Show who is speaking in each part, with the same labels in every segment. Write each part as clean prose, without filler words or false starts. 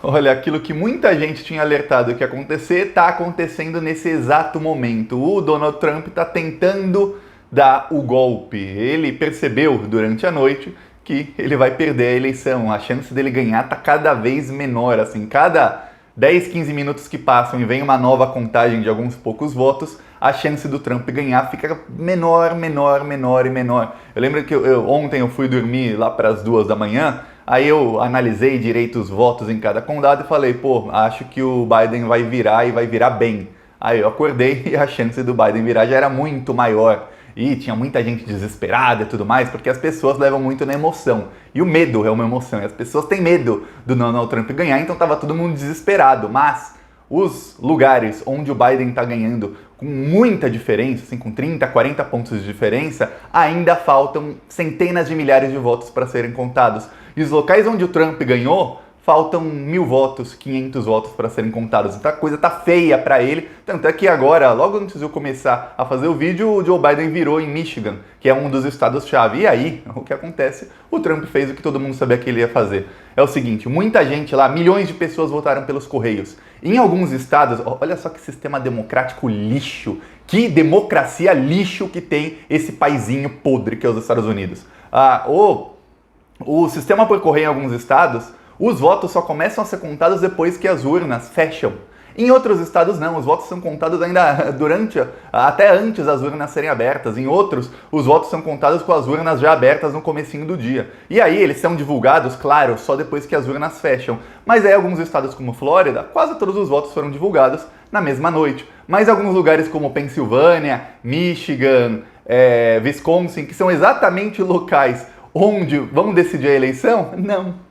Speaker 1: Olha, aquilo que muita gente tinha alertado que ia acontecer, está acontecendo nesse exato momento. O Donald Trump está tentando dar o golpe. Ele percebeu durante a noite que ele vai perder a eleição. A chance dele ganhar está cada vez menor. Assim, cada 10, 15 minutos que passam e vem uma nova contagem de alguns poucos votos, a chance do Trump ganhar fica menor, menor, menor e menor. Eu lembro que ontem eu fui dormir lá para as 2 da manhã. Aí eu analisei direito os votos em cada condado e falei, pô, acho que o Biden vai virar e vai virar bem. Aí eu acordei e a chance do Biden virar já era muito maior. E tinha muita gente desesperada e tudo mais, porque as pessoas levam muito na emoção. E o medo é uma emoção, e as pessoas têm medo do Donald Trump ganhar, então tava todo mundo desesperado. Mas os lugares onde o Biden está ganhando com muita diferença, assim, com 30, 40 pontos de diferença, ainda faltam centenas de milhares de votos para serem contados. E os locais onde o Trump ganhou, faltam 1.000 votos, 500 votos para serem contados. Então a coisa tá feia para ele. Tanto é que agora, logo antes de eu começar a fazer o vídeo, o Joe Biden virou em Michigan, que é um dos estados-chave. E aí, o que acontece? O Trump fez o que todo mundo sabia que ele ia fazer. É o seguinte, muita gente lá, milhões de pessoas votaram pelos Correios. Em alguns estados, olha só que sistema democrático lixo, que democracia lixo que tem esse paizinho podre que é os Estados Unidos. O sistema por correio em alguns estados, os votos só começam a ser contados depois que as urnas fecham. Em outros estados não, os votos são contados ainda até antes das urnas serem abertas. Em outros, os votos são contados com as urnas já abertas no comecinho do dia. E aí eles são divulgados, claro, só depois que as urnas fecham. Mas aí alguns estados como Flórida, quase todos os votos foram divulgados na mesma noite. Mas alguns lugares como Pensilvânia, Michigan, Wisconsin, que são exatamente locais onde vão decidir a eleição? Não.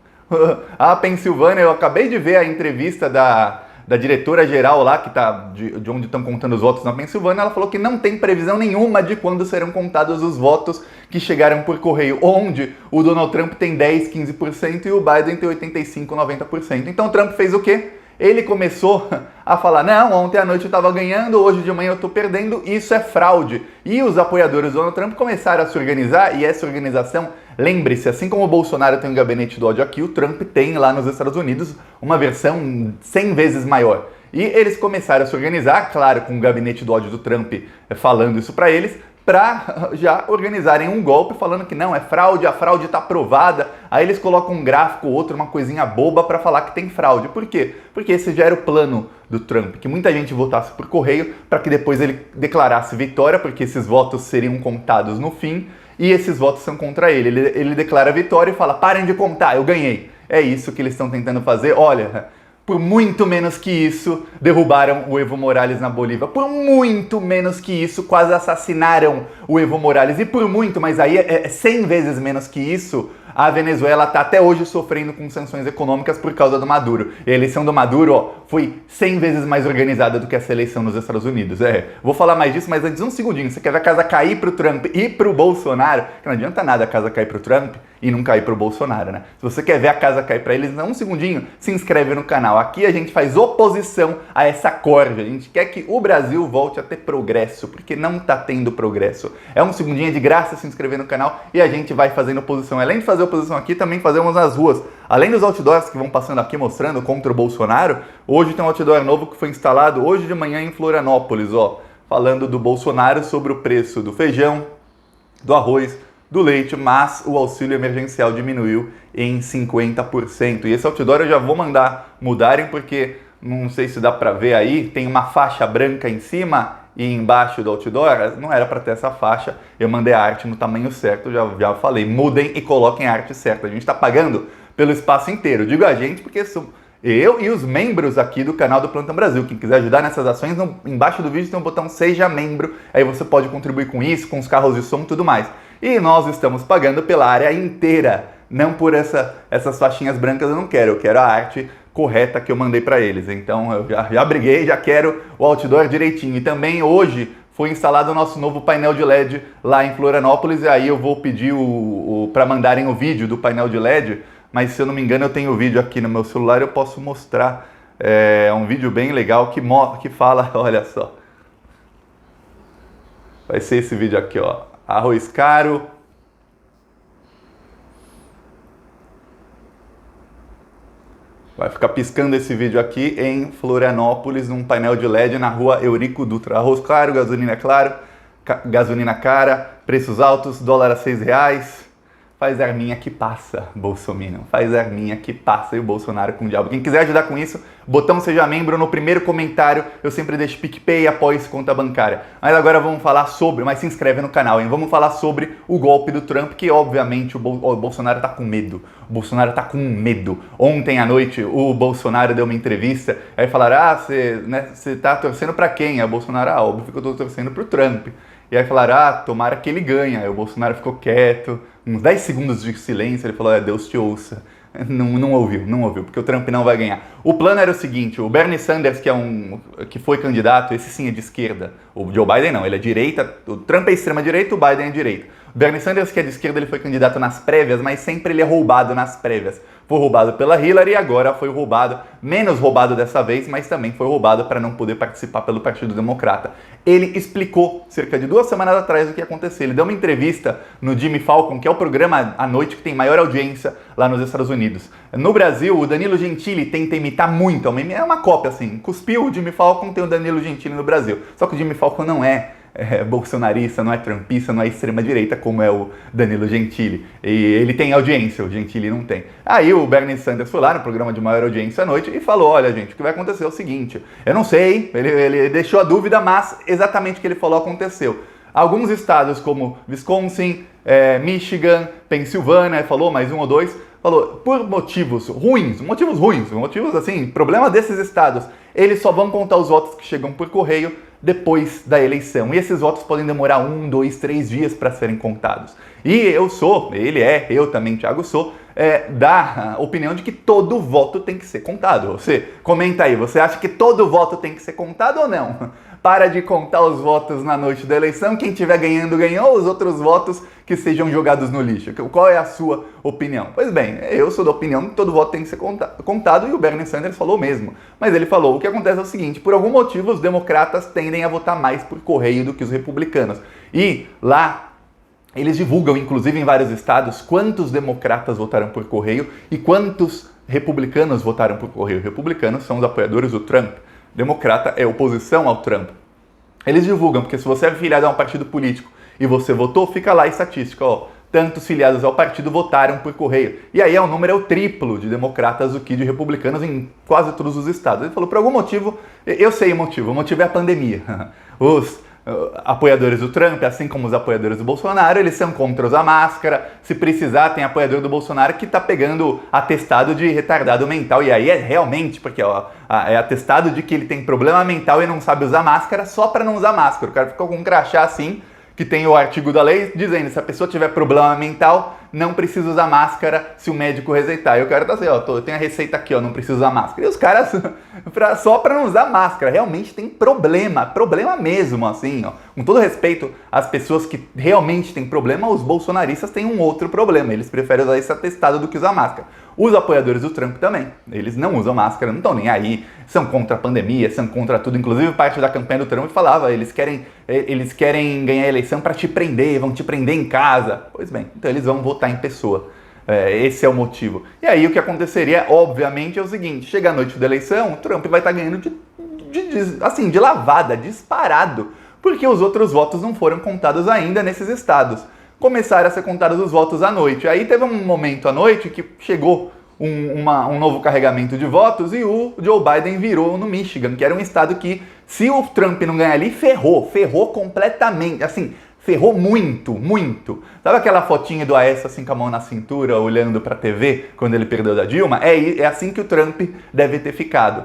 Speaker 1: A Pensilvânia, eu acabei de ver a entrevista da diretora-geral lá, que tá de onde estão contando os votos na Pensilvânia. Ela falou que não tem previsão nenhuma de quando serão contados os votos que chegaram por correio, onde o Donald Trump tem 10, 15% e o Biden tem 85, 90%. Então o Trump fez o quê? Ele começou a falar, não, ontem à noite eu estava ganhando, hoje de manhã eu estou perdendo, isso é fraude. E os apoiadores do Donald Trump começaram a se organizar, e essa organização, lembre-se, assim como o Bolsonaro tem um gabinete do ódio aqui, o Trump tem lá nos Estados Unidos uma versão 100 vezes maior. E eles começaram a se organizar, claro, com o gabinete do ódio do Trump falando isso para eles, para já organizarem um golpe falando que não, é fraude, a fraude está provada. Aí eles colocam um gráfico ou outro, uma coisinha boba para falar que tem fraude. Por quê? Porque esse já era o plano do Trump, que muita gente votasse por correio para que depois ele declarasse vitória, porque esses votos seriam contados no fim e esses votos são contra ele. Ele declara vitória e fala, parem de contar, eu ganhei. É isso que eles estão tentando fazer. Olha, por muito menos que isso, derrubaram o Evo Morales na Bolívia. Por muito menos que isso, quase assassinaram o Evo Morales. E por muito, mas aí é 100 vezes menos que isso, a Venezuela está até hoje sofrendo com sanções econômicas por causa do Maduro. E a eleição do Maduro, ó, foi 100 vezes mais organizada do que essa eleição nos Estados Unidos. Vou falar mais disso, mas antes um segundinho. Você quer ver a casa cair pro Trump e pro Bolsonaro? Que não adianta nada a casa cair pro Trump e não cair pro Bolsonaro, né? Se você quer ver a casa cair para eles, não, um segundinho, se inscreve no canal. Aqui a gente faz oposição a essa corja. A gente quer que o Brasil volte a ter progresso, porque não tá tendo progresso. É um segundinho de graça se inscrever no canal e a gente vai fazendo oposição. Além de fazer oposição aqui, também fazemos nas ruas. Além dos outdoors que vão passando aqui mostrando contra o Bolsonaro, hoje tem um outdoor novo que foi instalado hoje de manhã em Florianópolis, ó, falando do Bolsonaro sobre o preço do feijão, do arroz, do leite, mas o auxílio emergencial diminuiu em 50%. E esse outdoor eu já vou mandar mudarem, porque não sei se dá pra ver aí, tem uma faixa branca em cima e embaixo do outdoor, não era para ter essa faixa, eu mandei a arte no tamanho certo, já falei, mudem e coloquem a arte certa. A gente está pagando pelo espaço inteiro, digo a gente porque sou eu e os membros aqui do canal do Plantão Brasil. Quem quiser ajudar nessas ações, embaixo do vídeo tem um botão Seja Membro, aí você pode contribuir com isso, com os carros de som e tudo mais. E nós estamos pagando pela área inteira, não por essas faixinhas brancas eu não quero, eu quero a arte correta que eu mandei para eles. Então eu já briguei, já quero o outdoor direitinho. E também hoje foi instalado o nosso novo painel de LED lá em Florianópolis, e aí eu vou pedir para mandarem o vídeo do painel de LED, mas se eu não me engano eu tenho o vídeo aqui no meu celular, eu posso mostrar. É um vídeo bem legal que fala, olha só. Vai ser esse vídeo aqui, ó. Arroz caro. Vai ficar piscando esse vídeo aqui em Florianópolis, num painel de LED na rua Eurico Dutra. Arroz claro, gasolina cara, preços altos, dólar a R$6. Faz arminha que passa, Bolsominion. Faz arminha que passa e o Bolsonaro com o diabo. Quem quiser ajudar com isso, botão seja membro. No primeiro comentário eu sempre deixo PicPay e apoio conta bancária. Mas agora vamos falar sobre, mas se inscreve no canal, hein? Vamos falar sobre o golpe do Trump, que obviamente o Bolsonaro tá com medo. O Bolsonaro tá com medo. Ontem à noite o Bolsonaro deu uma entrevista, aí falaram, você tá torcendo pra quem? Aí o Bolsonaro, óbvio que eu tô torcendo pro Trump. E aí falaram, tomara que ele ganhe. Aí o Bolsonaro ficou quieto, uns 10 segundos de silêncio, ele falou, Deus te ouça. Não ouviu, porque o Trump não vai ganhar. O plano era o seguinte, o Bernie Sanders, que foi candidato, esse sim é de esquerda, o Joe Biden não, ele é direita, o Trump é extrema-direita, o Biden é direita. O Bernie Sanders, que é de esquerda, ele foi candidato nas prévias, mas sempre ele é roubado nas prévias. Foi roubado pela Hillary e agora foi roubado, menos roubado dessa vez, mas também foi roubado para não poder participar pelo Partido Democrata. Ele explicou, cerca de 2 semanas atrás, o que ia acontecer. Ele deu uma entrevista no Jimmy Fallon, que é o programa à noite que tem maior audiência lá nos Estados Unidos. No Brasil, o Danilo Gentili tenta imitar muito, é uma cópia assim. Cuspiu o Jimmy Fallon, tem o Danilo Gentili no Brasil. Só que o Jimmy Fallon não é bolsonarista, não é trumpista, não é extrema-direita como é o Danilo Gentili. E ele tem audiência, o Gentili não tem. Aí o Bernie Sanders foi lá no programa de maior audiência à noite e falou, olha gente, o que vai acontecer é o seguinte, eu não sei, ele deixou a dúvida, mas exatamente o que ele falou aconteceu. Alguns estados como Wisconsin, Michigan, Pensilvânia, falou mais um ou dois, falou, por motivos ruins, motivos assim, problema desses estados, eles só vão contar os votos que chegam por correio depois da eleição. E esses votos podem demorar 1, 2, 3 dias para serem contados. E eu também, Thiago, sou da opinião de que todo voto tem que ser contado. Você comenta aí, você acha que todo voto tem que ser contado ou não? Para de contar os votos na noite da eleição, quem estiver ganhando, ganhou, os outros votos que sejam jogados no lixo. Qual é a sua opinião? Pois bem, eu sou da opinião que todo voto tem que ser contado e o Bernie Sanders falou mesmo. Mas ele falou, o que acontece é o seguinte, por algum motivo os democratas tendem a votar mais por correio do que os republicanos. E lá eles divulgam, inclusive em vários estados, quantos democratas votaram por correio e quantos republicanos votaram por correio. Republicanos são os apoiadores do Trump. Democrata é oposição ao Trump. Eles divulgam, porque se você é filiado a um partido político e você votou, fica lá a estatística, tantos filiados ao partido votaram por correio. E aí o número é o triplo de democratas do que de republicanos em quase todos os estados. Ele falou, por algum motivo, eu sei o motivo é a pandemia. Os apoiadores do Trump, assim como os apoiadores do Bolsonaro, eles são contra usar máscara. Se precisar, tem apoiador do Bolsonaro que tá pegando atestado de retardado mental. E aí é realmente, porque é atestado de que ele tem problema mental e não sabe usar máscara só para não usar máscara. O cara ficou com um crachá assim, que tem o artigo da lei dizendo, se a pessoa tiver problema mental, não precisa usar máscara se o médico receitar. E o cara tá assim, eu tenho a receita aqui, não precisa usar máscara. E os caras, só para não usar máscara, realmente tem problema mesmo, assim, Com todo respeito às pessoas que realmente têm problema, os bolsonaristas têm um outro problema. Eles preferem usar esse atestado do que usar máscara. Os apoiadores do Trump também. Eles não usam máscara, não estão nem aí, são contra a pandemia, são contra tudo. Inclusive, parte da campanha do Trump falava, eles querem ganhar a eleição para te prender, vão te prender em casa. Pois bem, então eles vão votar em pessoa. Esse é o motivo. E aí o que aconteceria, obviamente, é o seguinte, chega a noite da eleição, o Trump vai estar ganhando de lavada, disparado, porque os outros votos não foram contados ainda nesses estados. Começaram a ser contados os votos à noite. Aí teve um momento à noite que chegou um novo carregamento de votos e o Joe Biden virou no Michigan, que era um estado que, se o Trump não ganhar ali, ferrou completamente, assim, ferrou muito. Sabe aquela fotinha do Aécio assim com a mão na cintura, olhando pra TV, quando ele perdeu da Dilma? É assim que o Trump deve ter ficado.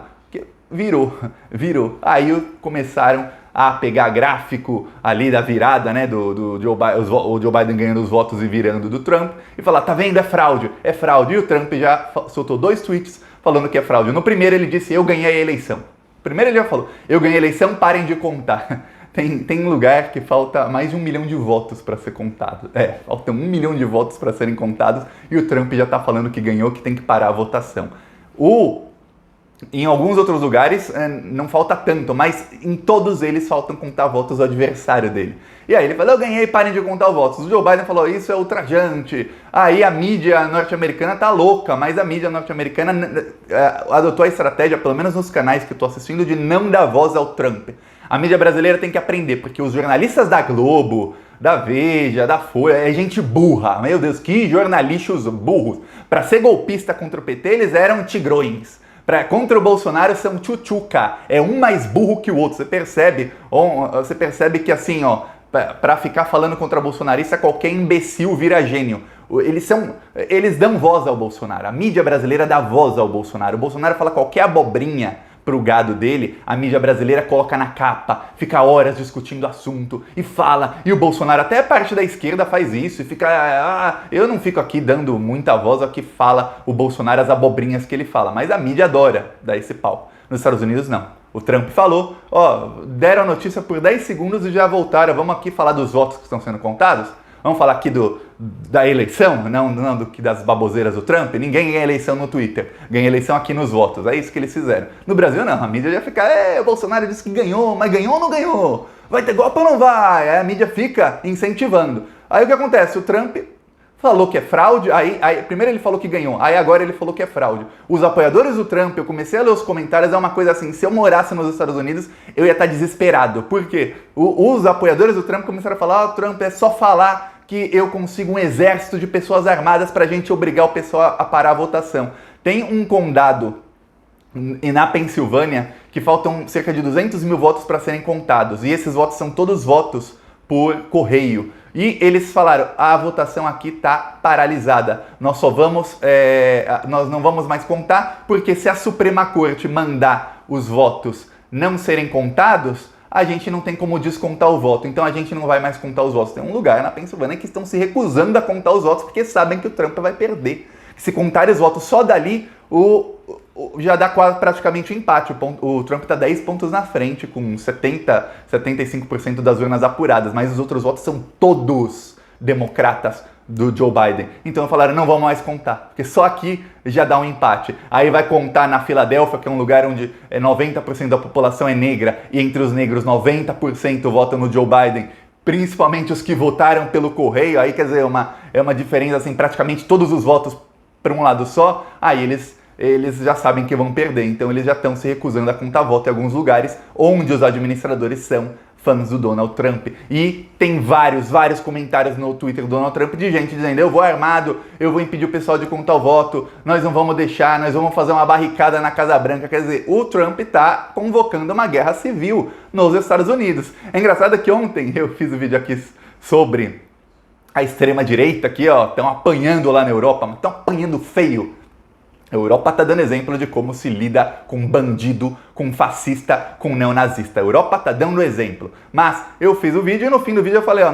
Speaker 1: Virou. Aí começaram a pegar gráfico ali da virada, né, do Joe Biden, o Joe Biden ganhando os votos e virando do Trump, e falar, tá vendo, é fraude. E o Trump já soltou 2 tweets falando que é fraude. No primeiro ele disse, eu ganhei a eleição. Primeiro ele já falou, eu ganhei a eleição, parem de contar. Tem lugar que falta mais de 1 milhão de votos para ser contado. Faltam 1 milhão de votos para serem contados e o Trump já tá falando que ganhou, que tem que parar a votação. O Em alguns outros lugares não falta tanto, mas em todos eles faltam contar votos do adversário dele. E aí ele falou, eu ganhei, parem de contar os votos. O Joe Biden falou, isso é ultrajante. Aí a mídia norte-americana tá louca, mas a mídia norte-americana adotou a estratégia, pelo menos nos canais que eu tô assistindo, de não dar voz ao Trump. A mídia brasileira tem que aprender, porque os jornalistas da Globo, da Veja, da Folha, é gente burra. Meu Deus, que jornalistas burros. Para ser golpista contra o PT, eles eram tigrões. Contra o Bolsonaro são tchutchuca, é um mais burro que o outro. Você percebe que assim, ó, para ficar falando contra bolsonarista, qualquer imbecil vira gênio. Eles dão voz ao Bolsonaro, a mídia brasileira dá voz ao Bolsonaro. O Bolsonaro fala qualquer abobrinha pro gado dele, a mídia brasileira coloca na capa, fica horas discutindo assunto e fala, e o Bolsonaro, até a parte da esquerda faz isso, e fica, eu não fico aqui dando muita voz ao que fala o Bolsonaro, as abobrinhas que ele fala, mas a mídia adora dar esse pau. Nos Estados Unidos não. O Trump falou, deram a notícia por 10 segundos e já voltaram, vamos aqui falar dos votos que estão sendo contados? Vamos falar aqui da eleição, não das baboseiras do Trump? Ninguém ganha eleição no Twitter, ganha eleição aqui nos votos, é isso que eles fizeram. No Brasil não, a mídia já fica, o Bolsonaro disse que ganhou, mas ganhou ou não ganhou? Vai ter golpe ou não vai? Aí a mídia fica incentivando. Aí o que acontece? O Trump falou que é fraude, aí primeiro ele falou que ganhou, aí agora ele falou que é fraude. Os apoiadores do Trump, eu comecei a ler os comentários, é uma coisa assim, se eu morasse nos Estados Unidos, eu ia estar desesperado. Por quê? Os apoiadores do Trump começaram a falar, o Trump é só falar que eu consigo um exército de pessoas armadas pra gente obrigar o pessoal a parar a votação. Tem um condado na Pensilvânia que faltam cerca de 200 mil votos para serem contados, e esses votos são todos votos por correio. E eles falaram, a votação aqui está paralisada, nós não vamos mais contar, porque se a Suprema Corte mandar os votos não serem contados, a gente não tem como descontar o voto, então a gente não vai mais contar os votos. Tem um lugar na Pensilvânia que estão se recusando a contar os votos porque sabem que o Trump vai perder. Se contarem os votos só dali, já dá quase praticamente um empate. O Trump está 10 pontos na frente, com 75% das urnas apuradas, mas os outros votos são todos democratas do Joe Biden. Então falaram, não vamos mais contar, porque só aqui já dá um empate. Aí vai contar na Filadélfia, que é um lugar onde 90% da população é negra, e entre os negros 90% votam no Joe Biden, principalmente os que votaram pelo correio. Aí quer dizer, é uma diferença assim, praticamente todos os votos para um lado só. Aí eles já sabem que vão perder, então eles já estão se recusando a contar voto em alguns lugares onde os administradores são fãs do Donald Trump. E tem vários comentários no Twitter do Donald Trump de gente dizendo, eu vou armado, eu vou impedir o pessoal de contar o voto, nós não vamos deixar, nós vamos fazer uma barricada na Casa Branca. Quer dizer, o Trump está convocando uma guerra civil nos Estados Unidos. É engraçado que ontem eu fiz um vídeo aqui sobre a extrema-direita aqui, estão apanhando lá na Europa, mas estão apanhando feio. A Europa está dando exemplo de como se lida com bandido, com fascista, com neonazista. A Europa está dando exemplo. Mas eu fiz o vídeo e no fim do vídeo eu falei,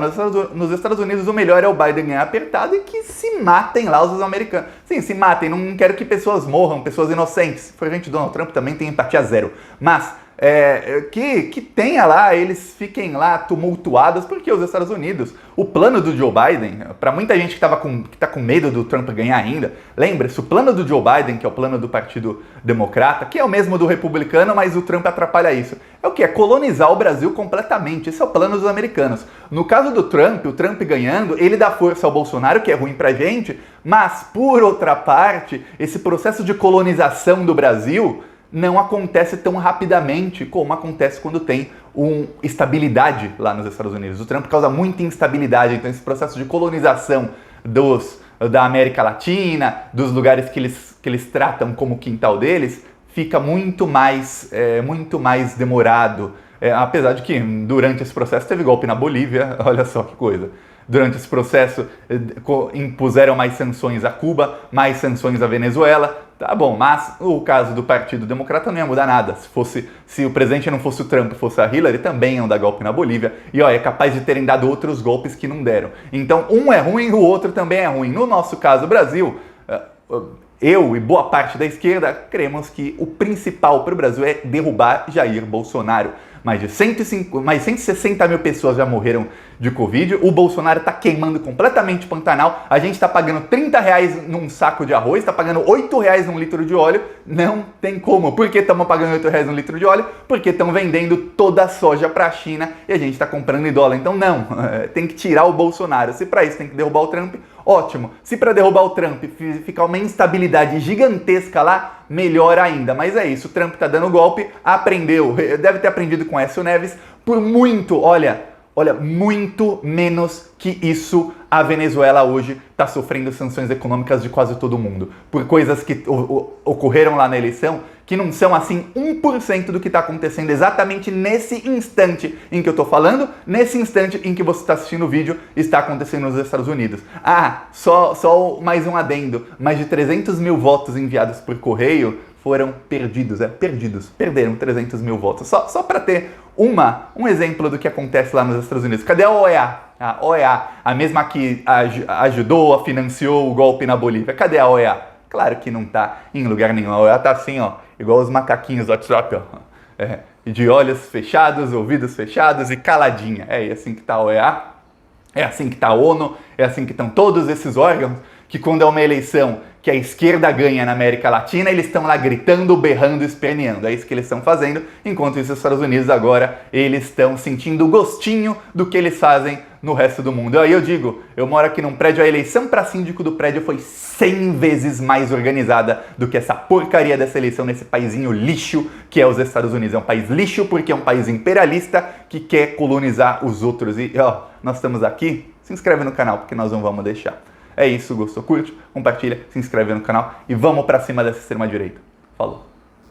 Speaker 1: nos Estados Unidos o melhor é o Biden ganhar apertado e que se matem lá os americanos. Sim, se matem, não quero que pessoas morram, pessoas inocentes. Se for gente do Donald Trump também tem empatia zero. Mas que tenha lá, eles fiquem lá tumultuados, porque os Estados Unidos, o plano do Joe Biden, para muita gente que está com medo do Trump ganhar ainda, lembre-se, o plano do Joe Biden, que é o plano do Partido Democrata, que é o mesmo do Republicano, mas o Trump atrapalha isso, é o que? É colonizar o Brasil completamente. Esse é o plano dos americanos. No caso do Trump, o Trump ganhando, ele dá força ao Bolsonaro, que é ruim pra gente, mas, por outra parte, esse processo de colonização do Brasil não acontece tão rapidamente como acontece quando tem estabilidade lá nos Estados Unidos. O Trump causa muita instabilidade, então esse processo de colonização da América Latina, dos lugares que eles tratam como quintal deles, fica muito mais demorado. Apesar de que durante esse processo teve golpe na Bolívia, olha só que coisa. Durante esse processo impuseram mais sanções a Cuba, mais sanções à Venezuela. Tá bom, mas o caso do Partido Democrata não ia mudar nada. Se o presidente não fosse o Trump, fosse a Hillary, também iam dar golpe na Bolívia. E é capaz de terem dado outros golpes que não deram. Então, um é ruim, o outro também é ruim. No nosso caso, o Brasil, eu e boa parte da esquerda cremos que o principal para o Brasil é derrubar Jair Bolsonaro. mais 160 mil pessoas já morreram de Covid, o Bolsonaro está queimando completamente o Pantanal, a gente está pagando R$30 num saco de arroz, está pagando R$8 num litro de óleo, não tem como. Por que estamos pagando R$8 num litro de óleo? Porque estão vendendo toda a soja para a China e a gente está comprando em dólar. Então não, tem que tirar o Bolsonaro. Se para isso tem que derrubar o Trump, ótimo. Se para derrubar o Trump ficar uma instabilidade gigantesca lá, melhor ainda. Mas é isso, o Trump está dando golpe, aprendeu, deve ter aprendido com Aécio Neves, por muito, olha, muito menos que isso, a Venezuela hoje está sofrendo sanções econômicas de quase todo mundo. Por coisas que ocorreram lá na eleição, que não são assim 1% do que está acontecendo exatamente nesse instante em que eu estou falando, nesse instante em que você está assistindo o vídeo, está acontecendo nos Estados Unidos. Ah, só mais um adendo, mais de 300 mil votos enviados por correio foram perdidos, perderam 300 mil votos. Só para ter um exemplo do que acontece lá nos Estados Unidos. Cadê a OEA? A OEA, a mesma que ajudou, financiou o golpe na Bolívia. Cadê a OEA? Claro que não tá em lugar nenhum. A OEA tá assim, ó, igual os macaquinhos do WhatsApp, ó. De olhos fechados, ouvidos fechados e caladinha. É assim que tá a OEA, é assim que tá a ONU, é assim que estão todos esses órgãos que quando é uma eleição que a esquerda ganha na América Latina, eles estão lá gritando, berrando, esperneando. É isso que eles estão fazendo, enquanto isso os Estados Unidos agora, eles estão sentindo o gostinho do que eles fazem no resto do mundo. Aí eu digo, eu moro aqui num prédio, a eleição para síndico do prédio foi 100 vezes mais organizada do que essa porcaria dessa eleição nesse paizinho lixo que é os Estados Unidos. É um país lixo porque é um país imperialista que quer colonizar os outros. E ó, nós estamos aqui, se inscreve no canal porque nós não vamos deixar. É isso, gostou, curte, compartilha, se inscreve no canal e vamos pra cima dessa extrema-direita. Falou!